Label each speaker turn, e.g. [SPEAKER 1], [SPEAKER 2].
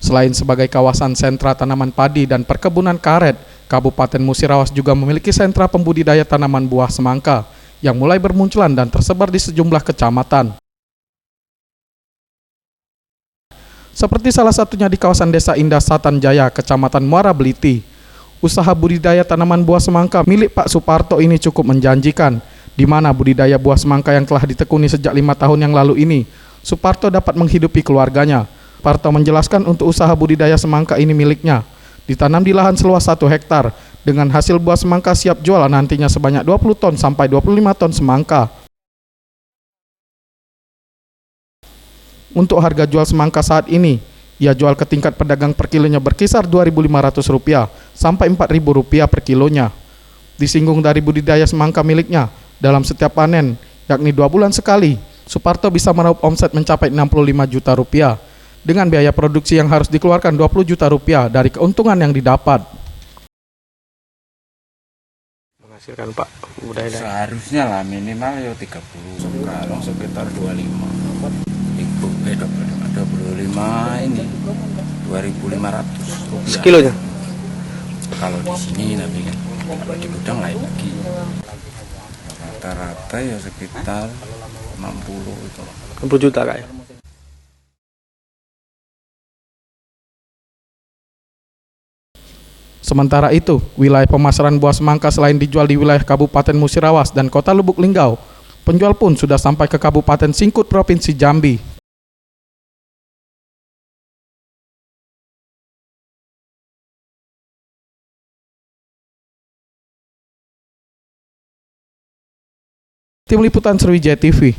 [SPEAKER 1] Selain sebagai kawasan sentra tanaman padi dan perkebunan karet, Kabupaten Musirawas juga memiliki sentra pembudidaya tanaman buah semangka yang mulai bermunculan dan tersebar di sejumlah kecamatan. Seperti salah satunya di kawasan Desa Indah Satan Jaya, Kecamatan Muara Beliti. Usaha budidaya tanaman buah semangka milik Pak Suparto ini cukup menjanjikan, di mana budidaya buah semangka yang telah ditekuni sejak 5 tahun yang lalu ini, Suparto dapat menghidupi keluarganya. Parto menjelaskan untuk usaha budidaya semangka ini miliknya, ditanam di lahan seluas 1 hektar, dengan hasil buah semangka siap jual nantinya sebanyak 20 ton sampai 25 ton semangka. Untuk harga jual semangka saat ini, ia jual ke tingkat pedagang per kilonya berkisar Rp2.500 sampai Rp4.000 per kilonya. Disinggung dari budidaya semangka miliknya, dalam setiap panen, yakni 2 bulan sekali, Suparto bisa meraup omset mencapai Rp65 juta dengan biaya produksi yang harus dikeluarkan Rp20 juta dari keuntungan yang didapat. Menghasilkan Pak budidaya
[SPEAKER 2] seharusnya lah minimal ya 30, sekarang sekitar 25 ini Rp2.500
[SPEAKER 3] sekilonya.
[SPEAKER 2] Kalau di sini tapi kan kalau di gudang lain lagi. Rata-rata ya sekitar 60 itu.
[SPEAKER 3] 60 juta Kak ya.
[SPEAKER 1] Sementara itu, wilayah pemasaran buah semangka selain dijual di wilayah Kabupaten Musirawas dan Kota Lubuk Linggau, penjual pun sudah sampai ke Kabupaten Singkut, Provinsi Jambi. Tim Liputan Sriwijaya TV.